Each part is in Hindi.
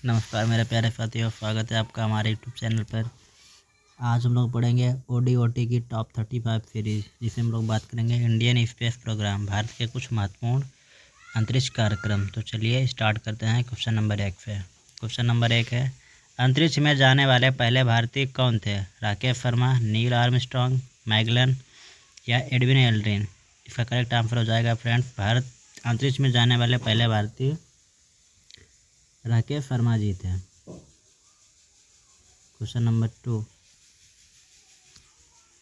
नमस्कार मेरे प्यारे साथियों, स्वागत है आपका हमारे यूट्यूब चैनल पर। आज हम लोग पढ़ेंगे OD/OT की टॉप 35 सीरीज, जिसमें हम लोग बात करेंगे इंडियन स्पेस प्रोग्राम, भारत के कुछ महत्वपूर्ण अंतरिक्ष कार्यक्रम। तो चलिए स्टार्ट करते हैं क्वेश्चन नंबर 1 से। क्वेश्चन नंबर 1 है, अंतरिक्ष में जाने वाले पहले भारतीय कौन थे? Rakesh Sharma, Neil Armstrong, Magellan या एडविन एल्ड्रिन? इसका करेक्ट आंसर हो जाएगा फ्रेंड्स, भारत अंतरिक्ष में जाने वाले पहले भारतीय राकेश शर्मा जी थे। क्वेश्चन नंबर 2,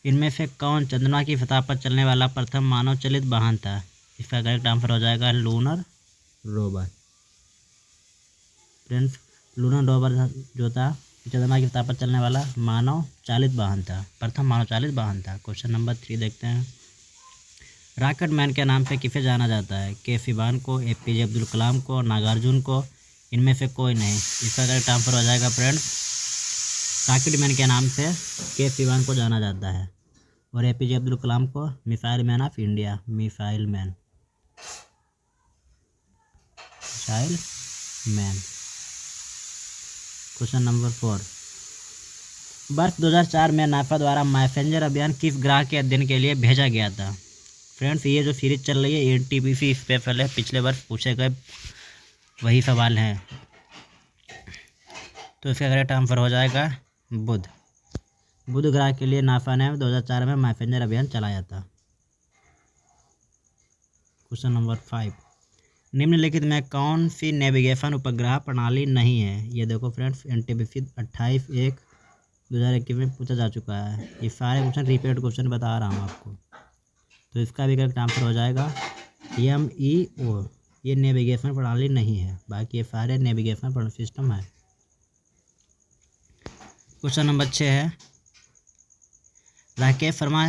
इनमें से कौन चंद्रमा की सतह पर चलने वाला प्रथम मानव चलित वाहन था? इसका करेक्ट आंसर हो जाएगा lunar rover. Friends, lunar rover जो था चंद्रमा की सतह पर चलने वाला मानव चालित वाहन था, प्रथम मानव चालित वाहन था। क्वेश्चन नंबर 3 देखते हैं, रॉकेट मैन के नाम से किसे जाना जाता है? के सिवान को, APJ अब्दुल कलाम को, नागार्जुन को, इनमें से कोई नहीं? इसका करेक्ट आंसर हो जाएगा फ्रेंड्स, रॉकेट मैन के नाम से के सिवान को जाना जाता है और APJ अब्दुल कलाम को missile man of India, missile man. Question number 4, वर्ष 2004 में नासा द्वारा मैसेंजर अभियान किस ग्रह के अध्ययन के लिए भेजा गया था? फ्रेंड्स, ये जो सीरीज चल रही है NTPC स्पेशल है, पिछले वर्ष पूछे गए वही सवाल हैं। तो इसका करेक्ट आंसर हो जाएगा बुध। बुध ग्रह के लिए नासा ने 2004 में मैसेंजर अभियान चलाया था। क्वेश्चन नंबर 5, निम्नलिखित में कौन सी नेविगेशन उपग्रह प्रणाली नहीं है? ये देखो फ्रेंड्स, NTPC 28/1/2021 में पूछा जा चुका है। ये सारे क्वेश्चन रिपीटेड क्वेश्चन बता रहा हूँ आपको। तो इसका भी करेक्ट आंसर हो जाएगा MEO। ये नेविगेशन प्रणाली नहीं है, बाकी ये सारे नेविगेशन सिस्टम है। क्वेश्चन नंबर 6 है, राकेश शर्मा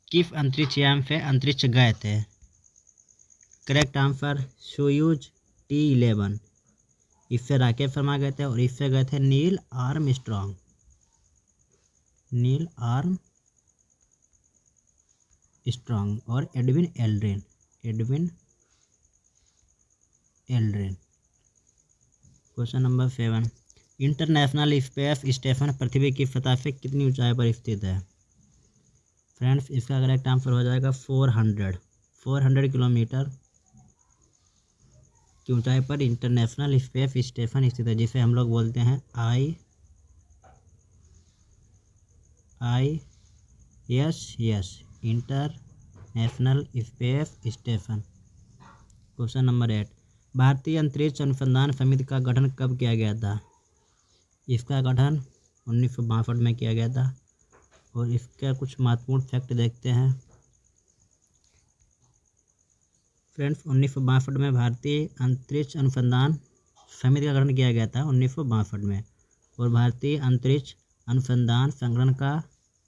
किस अंतरिक्ष यान से अंतरिक्ष गए थे? Correct answer Soyuz T11। इससे राकेश शर्मा गए थे और इससे गए थे नील आर्मस्ट्रॉन्ग, और Edwin Aldrin. Question number 7, International Space Station पृथ्वी की सतह से कितनी ऊंचाई पर स्थित है? फ्रेंड्स, इसका करेक्ट आंसर हो जाएगा 400 किलोमीटर की ऊंचाई पर इंटरनेशनल स्पेस स्टेशन स्थित है, जिसे हम लोग बोलते हैं ISS, international Space station. Question number 8, भारतीय अंतरिक्ष अनुसंधान समिति का गठन कब किया गया था? इसका गठन 1962 में किया गया था और इसका कुछ महत्वपूर्ण फैक्ट देखते हैं। फ्रेंड्स, 1962 में भारतीय अंतरिक्ष अनुसंधान समिति का गठन किया गया था 1962 में, और भारतीय अंतरिक्ष अनुसंधान संगठन का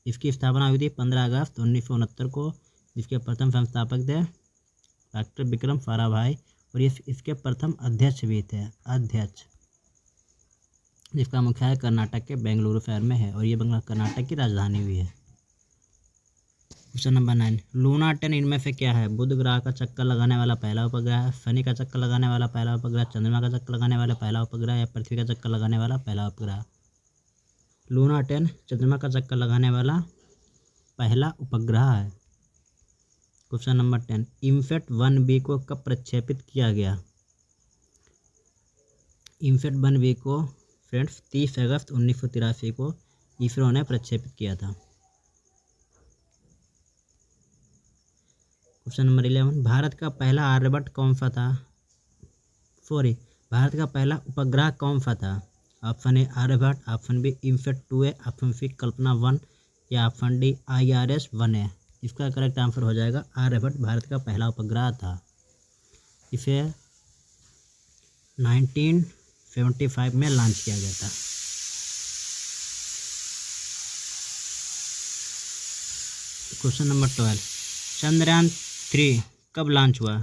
इसकी स्थापना हुई थी 15 अगस्त 1969 को, जिसके प्रथम संस्थापक थे डॉक्टर विक्रम साराभाई, और ये इसके प्रथम अध्यक्ष भी थे, जिसका मुख्यालय कर्नाटक के बेंगलुरु शहर में है और ये कर्नाटक की राजधानी भी है। क्वेश्चन नंबर 9, लूना 10 इनमें से क्या है? बुध ग्रह का चक्कर लगाने वाला पहला उपग्रह, शनि का चक्कर लगाने वाला पहला उपग्रह, चंद्रमा का चक्कर लगाने वाला पहला उपग्रह या पृथ्वी का चक्कर लगाने वाला पहला उपग्रह? लूना 10 चंद्रमा का चक्कर लगाने वाला पहला उपग्रह है। क्वेश्चन नंबर 10, इम्फेट 1B को कब प्रक्षेपित किया गया? इम्फेट 1B को फ्रेंड्स 30 अगस्त 1983 को इसरो ने प्रक्षेपित किया था। क्वेश्चन नंबर 11, भारत का पहला आर्यभट्ट कौन सा था? भारत का पहला उपग्रह कौन सा था? Option A Aryabhata, option B INSAT 2A, option C Kalpana 1 या ऑप्शन डी IRS-1A। इसका करेक्ट आंसर हो जाएगा आर्यभट्ट भारत का पहला उपग्रह था। इसे 1975 में लॉन्च किया गया था। क्वेश्चन नंबर 12, चंद्रयान 3 कब लॉन्च हुआ?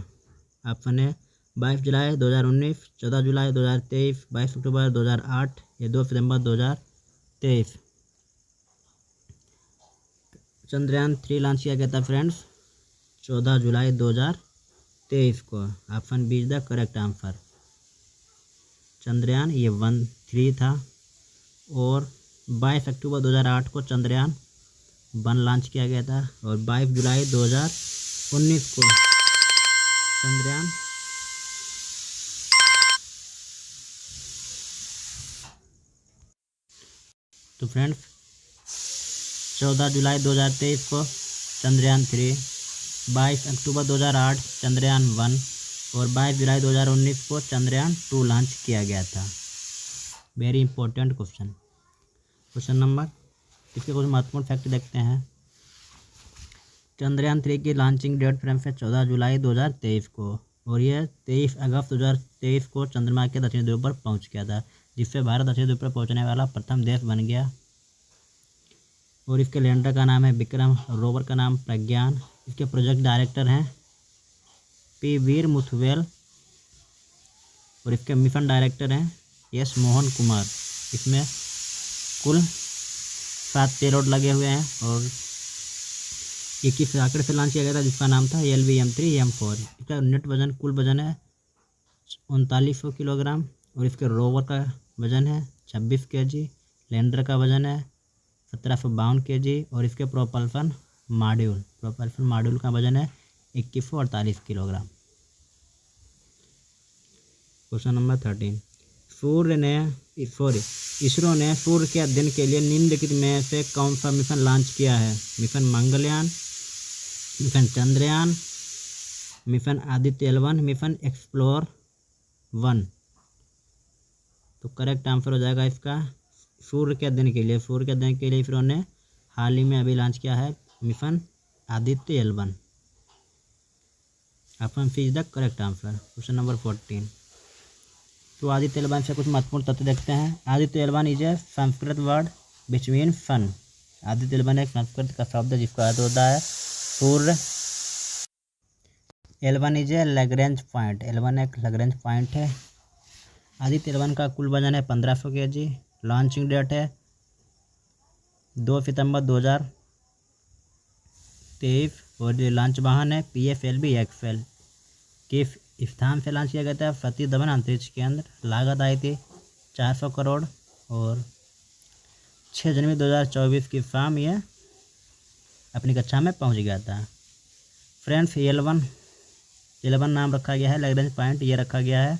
ऑप्शन ए 22 जुलाई 2019, 14 जुलाई 2023, 22 अक्टूबर 2008 या 2 सितंबर 2023? चंद्रयान 3 लॉन्च किया गया था फ्रेंड्स 14 जुलाई 2023 को। Option B is the correct answer. Chandrayaan ये 1-3 था। और 22 अक्टूबर 2008 को चंद्रयान 1 लॉन्च किया गया था। और 22 जुलाई 2019 को चंद्रयान तो फ्रेंड्स 14 जुलाई 2023 को चंद्रयान 3, 22 अक्टूबर 2008 चंद्रयान 1 और 22 जुलाई 2019 को चंद्रयान 2 लॉन्च किया गया था। वेरी इंपॉर्टेंट क्वेश्चन नंबर, इसके कुछ महत्वपूर्ण फैक्ट देखते हैं। चंद्रयान 3 की लॉन्चिंग डेट फ्रेंड्स है 14 जुलाई 2023 को और यह 23 अगस्त 2023 को चंद्रमा के दक्षिणी ध्रुव पर पहुंच गया था, जिससे भारत दक्षिणी ध्रुव पर पहुंचने वाला प्रथम देश बन गया। और इसके लैंडर का नाम है विक्रम, रोवर का नाम प्रज्ञान। इसके प्रोजेक्ट डायरेक्टर हैं पी वीर मुथुवेल और इसके मिशन डायरेक्टर हैं एस मोहन कुमार। इसमें कुल 7 पेलोड लगे हुए हैं और 21 रॉकेट से लॉन्च किया गया था, जिसका नाम था LVM-3M4। इसका नेट वजन कुल वजन है 3900 किलोग्राम और इसके रोवर का वजन है 26 kg। लैंडर का वजन है 1752 kg और इसके प्रोपल्शन मॉड्यूल का वजन है 2148 किलोग्राम। क्वेश्चन नंबर 13, इसरो ने सूर्य के अध्ययन के लिए निम्नलिखित में से कौन सा मिशन लॉन्च किया है? Mission Mangalyaan, mission Chandrayaan, mission Aditya L1, mission explore 1। तो करेक्ट आंसर हो जाएगा इसका सूर्य के अध्ययन के लिए इसरो ने हाल ही में अभी लॉन्च किया है mission Aditya L1। Option C is the correct answer. Question number 14, तो आदित्य L1 से कुछ महत्वपूर्ण तथ्य देखते हैं। Aditya L1 is a Sanskrit word which mean sun. Aditya L1 एक संस्कृत का शब्द है जिसका अर्थ होता है सूर्य। L1 is A Lagrange point, L1 एक लैग्रेंज पॉइंट है। आदित्य L1 का कुल वजन है 1500 kg। लॉन्चिंग डेट है 2 सितंबर 2023 और लॉन्च वाहन है PFLB XL। किस स्थान से लॉन्च किया गया था? सतीश धवन अंतरिक्ष केंद्र। लागत आई थी 400 करोड़ और 6 जनवरी 2024 की शाम ये अपनी कक्षा में पहुंच गया था। फ्रेंड्स L1 नाम रखा गया है लैग्रेंज पॉइंट, ये रखा गया है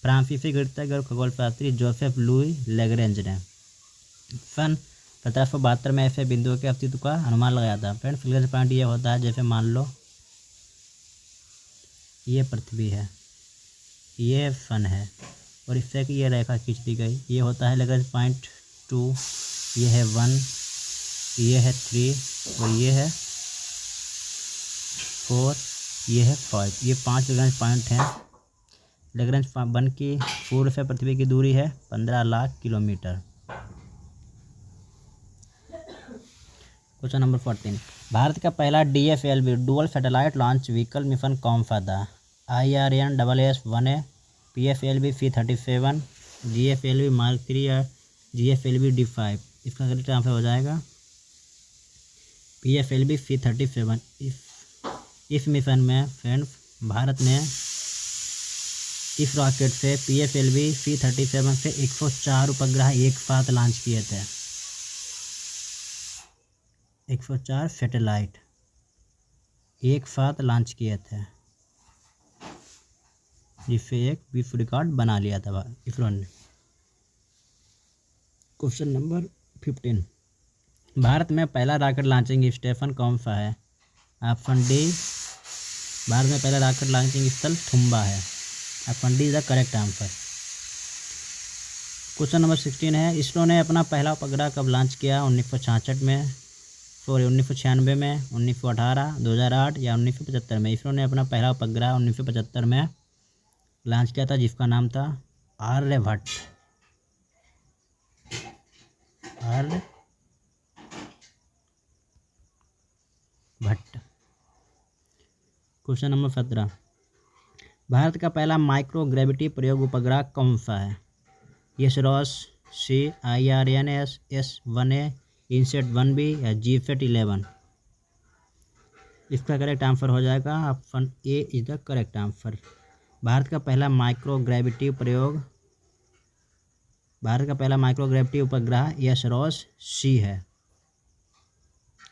फ्रांसीसी गणितज्ञ और खगोल शास्त्री जोसेफ लुई लैग्रेंज ने सन 1772 में ऐसे बिंदुओं के अस्तित्व का अनुमान लगाया था। फ्रेंड्स लैग्रेंज पॉइंट ये होता है जैसे मान लो ये पृथ्वी है, ये सन है और इससे कि ये रेखा खींच दी गई, ये होता है लैग्रेंज पॉइंट 2, ये है 1, ये है 3 और ये है 4, ये है 5। ये 5 लैग्रेंज पॉइंट हैं। लैग्रेंज 1 की सूर्य से पृथ्वी की दूरी है 15 lakh kilometre. Question number 14, Bharat का पहला DFLV dual satellite launch vehicle mission कौन सा था? IRNSS-1A, PFLV C-37, GFLV Mark 3 या GFLV D5। इसका करेक्ट आंसर हो जाएगा PFLV C-37। इस मिशन में फ्रेंड्स भारत ने इस रॉकेट से PFLV C-37 से 104 उपग्रह एक साथ लॉन्च किए थे। 104 सैटेलाइट एक साथ लॉन्च किए थे, जिससे एक विश्व रिकॉर्ड बना लिया था इसरो ने। क्वेश्चन नंबर 15, भारत में पहला रॉकेट लॉन्चिंग स्टेशन कौन सा है? ऑप्शन डी, भारत में पहला रॉकेट लॉन्चिंग स्थल थुम्बा है। Option D is the correct answer. Question number 16 है, इसरो ने अपना पहला उपग्रह कब लॉन्च किया? 1996 में, 1996 में, 1918, 2008 या 1975 में? इसरो ने अपना पहला उपग्रह 1975 में लॉन्च किया था, जिसका नाम था आर्यभट्ट। क्वेश्चन नंबर 17, भारत का पहला माइक्रो ग्रेविटी प्रयोग उपग्रह कौन सा है? यशरॉस C, IRNSS-1A, INSAT-1B या GSAT-11? इसका करेक्ट आंसर हो जाएगा option A is the correct answer. Bharat का पहला माइक्रो ग्रेविटी प्रयोग भारत का पहला माइक्रोग्रेविटी उपग्रह यशरोस सी है,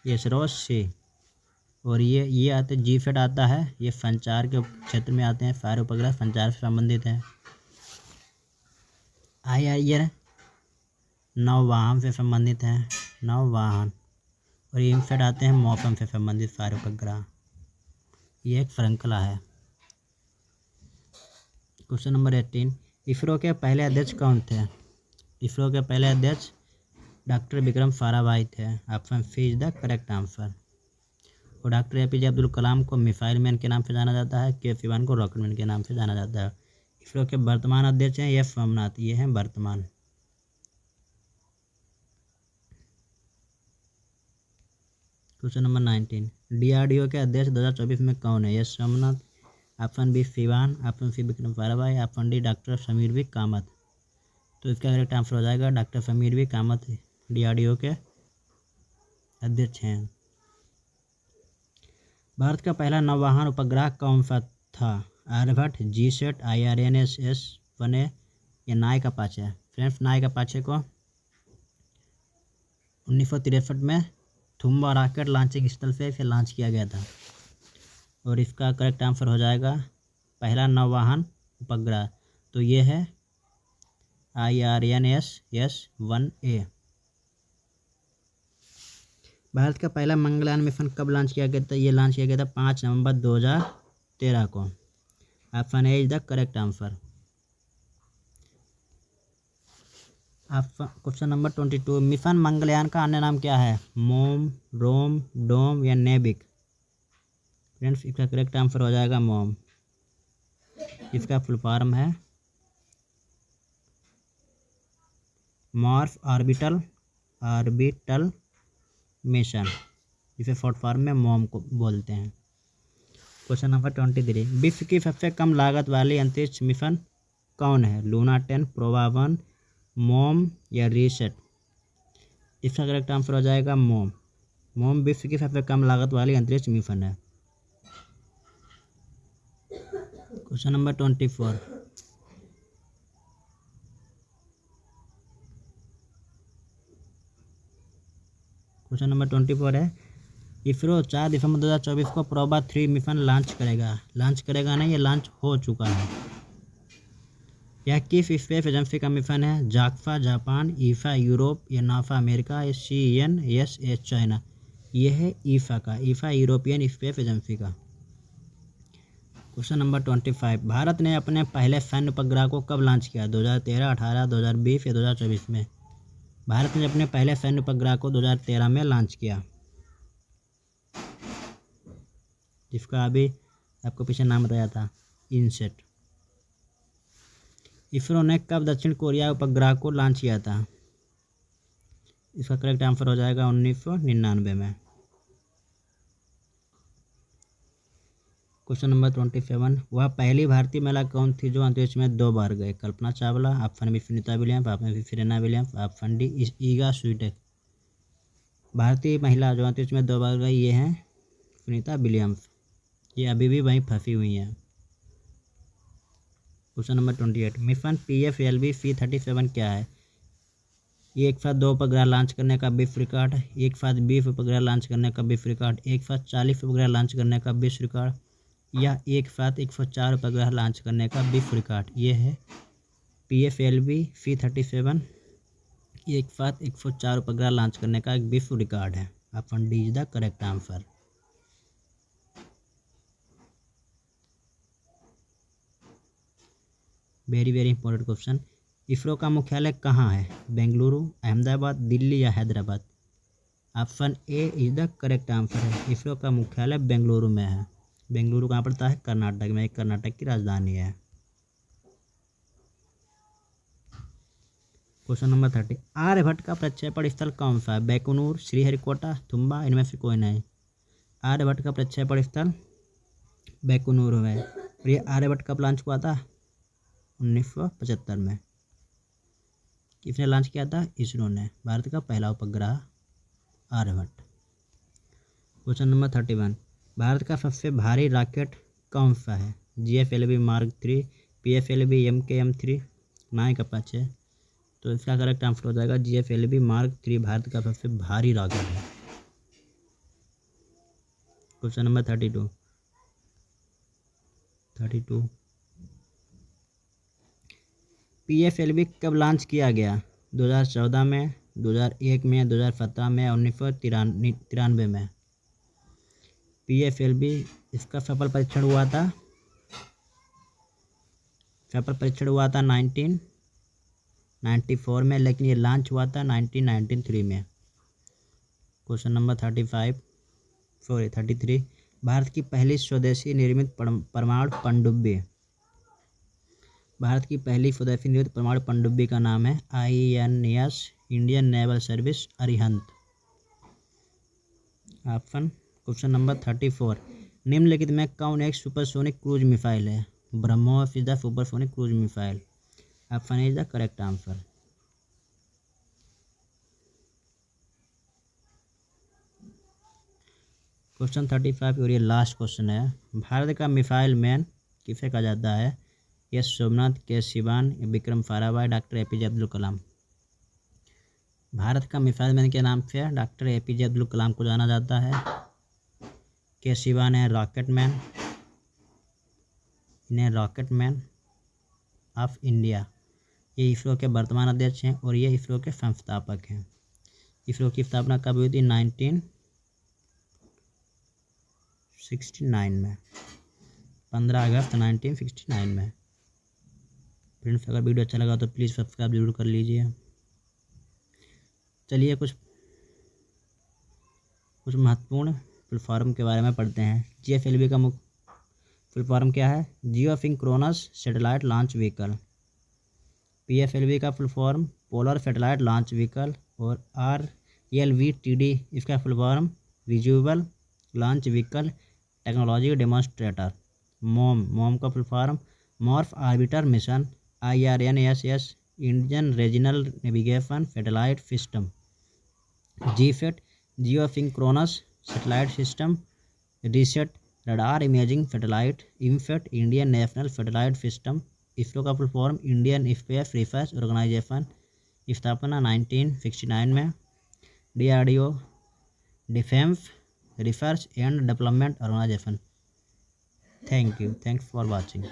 यशरोस सी। और ये आते जीफेट आता है, ये संचार के क्षेत्र में आते हैं, सारे उपग्रह संचार से संबंधित हैं। IRN नौवाहन से संबंधित हैं, नौवाहन। और इनसेट आते हैं मौसम से संबंधित सारे उपग्रह। ये एक श्रृंखला है। क्वेश्चन नंबर 18, इसरो के पहले अध्यक्ष कौन थे? इसरो के पहले अध्यक्ष डॉक्टर विक्रम साराभाई थे। Option C is the correct answer. और डॉक्टर APJ अब्दुल कलाम को मिसाइल मैन के नाम से जाना जाता है, के सिवान को रॉकेट मैन के नाम से जाना जाता है। इसरो के वर्तमान अध्यक्ष हैं एस सोमनाथ, ये हैं वर्तमान। क्वेश्चन नंबर 19, DRDO के अध्यक्ष 2024 में कौन है? S Somnath, option B Sivan, option C Vikram Sarabhai, option D doctor Sameer B Kamat. तो इसका करेक्ट आंसर हो जाएगा doctor Sameer B Kamat DRDO के अध्यक्ष हैं। भारत का पहला नौवाहन उपग्रह कौन सा था? आर्यभट्ट, जीसैट, IRNSS-1A या नायक अपाचे। फ्रेंड्स, नायक अपाचे को 1963 में थुम्बा रॉकेट लॉन्चिंग स्थल से इसे लॉन्च किया गया था। और इसका करेक्ट आंसर हो जाएगा पहला नौवाहन उपग्रह, तो ये है IRNSS-1A। भारत का पहला मंगलयान मिशन कब लॉन्च किया गया था? ये लॉन्च किया गया था 5 नवंबर 2013 को। Option A is the correct answer. Question number 22, mission Mangalyaan का अन्य नाम क्या है? मोम, रोम, डोम या नेबिक। फ्रेंड्स, इसका करेक्ट आंसर हो जाएगा मोम। इसका फुल फॉर्म है मार्स ऑर्बिटल मिशन, जिसे शॉर्ट फॉर्म में मोम को बोलते हैं। क्वेश्चन नंबर 23, विश्व की सबसे कम लागत वाली अंतरिक्ष मिशन कौन है? लूना 10, प्रोवा 1, मोम या रीसेट। इसका करेक्ट आंसर हो जाएगा मोम। मोम विश्व की सबसे कम लागत वाली अंतरिक्ष मिशन है। क्वेश्चन नंबर 24, क्वेश्चन नंबर 24 है, इसरो 4 दिसंबर 2024 को प्रोबा 3 मिशन लॉन्च करेगा नहीं, ये लॉन्च हो चुका है। यह किस स्पेस एजेंसी का मिशन है? जाक्सा जापान, ईसा यूरोप या नासा अमेरिका या CNSS चाइना। ये है ईसा का, ईसा यूरोपियन स्पेस एजेंसी का। क्वेश्चन नंबर 25, भारत ने अपने पहले सैन्य उपग्रह को कब लॉन्च किया? 2013, 18, 2020 या 2024 में। भारत ने अपने पहले सैन्य उपग्रह को 2013 में लॉन्च किया, जिसका अभी आपको पीछे नाम बताया था, इनसेट। इसरो ने कब दक्षिण कोरिया उपग्रह को लॉन्च किया था? इसका करेक्ट आंसर हो जाएगा 1999 में। क्वेश्चन नंबर 27, वह पहली भारतीय महिला कौन थी जो अंतरिक्ष में 2 बार गए? Kalpana Chawla, option B Sunita Williams, option C Serena Williams, option D Iga Swiatek. भारतीय महिला जो अंतरिक्ष में 2 बार गई, ये हैं सुनीता विलियम्स। ये अभी भी वहीं फंसी हुई हैं। Question number 28, mission PFLV C-37 क्या है? ये एक साथ 2 उपग्रह लॉन्च करने का विश्व रिकॉर्ड, एक साथ 20 उपग्रह लॉन्च करने का विश्व रिकॉर्ड, एक साथ 40 उपग्रह लॉन्च करने का विश्व रिकॉर्ड, या एक साथ 104 उपग्रह लॉन्च करने का विश्व रिकॉर्ड। ये है PFLV C-37, एक साथ 104 उपग्रह लॉन्च करने का एक विश्व रिकॉर्ड है। Option D is the correct answer. Very very important question, ISRO का मुख्यालय कहाँ है? बेंगलुरु, अहमदाबाद, दिल्ली या Hyderabad. Option A is the correct answer है। इसरो का मुख्यालय बेंगलुरु में है। बेंगलुरु कहाँ पड़ता है? कर्नाटक में, एक कर्नाटक की राजधानी है। क्वेश्चन नंबर 30, आर्यभट्ट का प्रक्षेपण स्थल कौन सा है? बैकुनूर, श्रीहरिकोटा, तुम्बा, इनमें से कोई नहीं। आर्यभट्ट का प्रक्षेपण स्थल बैकुनूर है। और ये आर्यभट्ट कब लॉन्च हुआ था? 1975 में। किसने लॉन्च किया था? इसरो ने। भारत का पहला उपग्रह आर्यभट्ट। क्वेश्चन नंबर 31, भारत का सबसे भारी रॉकेट कौन सा है? GFLV Mark 3, PFLV MKM3, नायक अपाचे। तो इसका करेक्ट आंसर हो जाएगा GFLV मार्क 3 भारत का सबसे भारी रॉकेट है। क्वेश्चन नंबर 32 PFLV कब लॉन्च किया गया? 2014 में, 2001 में, 2017 में, 1993 में। PFLV इसका सफल परीक्षण हुआ था 1994 में, लेकिन ये लॉन्च हुआ था 1993 में। क्वेश्चन नंबर 33 भारत की पहली स्वदेशी निर्मित परमाणु पनडुब्बी। भारत की पहली स्वदेशी निर्मित परमाणु पनडुब्बी का नाम है INS Indian naval service Arihant. Option question number 34 निम्नलिखित में कौन एक सुपरसोनिक क्रूज मिसाइल है? BrahMos is the supersonic cruise missile. Option is the correct answer. Question 35 और ये लास्ट क्वेश्चन है। भारत का मिसाइल मैन किसे कहा जाता है? एस सोमनाथ, के सिवान, विक्रम साराभाई, डॉक्टर APJ अब्दुल कलाम। भारत का मिसाइल मैन के नाम से डॉक्टर APJ अब्दुल कलाम को जाना जाता है। के सिवान है रॉकेट मैन, इन्हें रॉकेट मैन ऑफ इंडिया। ये इसरो के वर्तमान अध्यक्ष हैं और ये इसरो के संस्थापक हैं। इसरो की स्थापना कब हुई थी? 1969 में, 15 अगस्त 1969 में। फ्रेंड्स, अगर वीडियो अच्छा लगा तो प्लीज़ सब्सक्राइब जरूर कर लीजिए। चलिए कुछ महत्वपूर्ण फुल फॉर्म के बारे में पढ़ते हैं। GFLV का मुख्य फुल फॉर्म क्या है? Geosynchronous satellite launch vehicle. PFLV का full form polar satellite launch vehicle. और RLVTD इसका full form reusable launch vehicle technology demonstrator. MOM का full form Mars orbiter mission. IRNSS Indian regional navigation satellite system. GSAT geosynchronous satellite system. RISAT radar imaging satellite. IMSAT Indian national satellite system. ISRO का full form Indian space research organisation. स्थापना 1969 में। DRDO defence research and development organisation. Thank you, thanks for watching.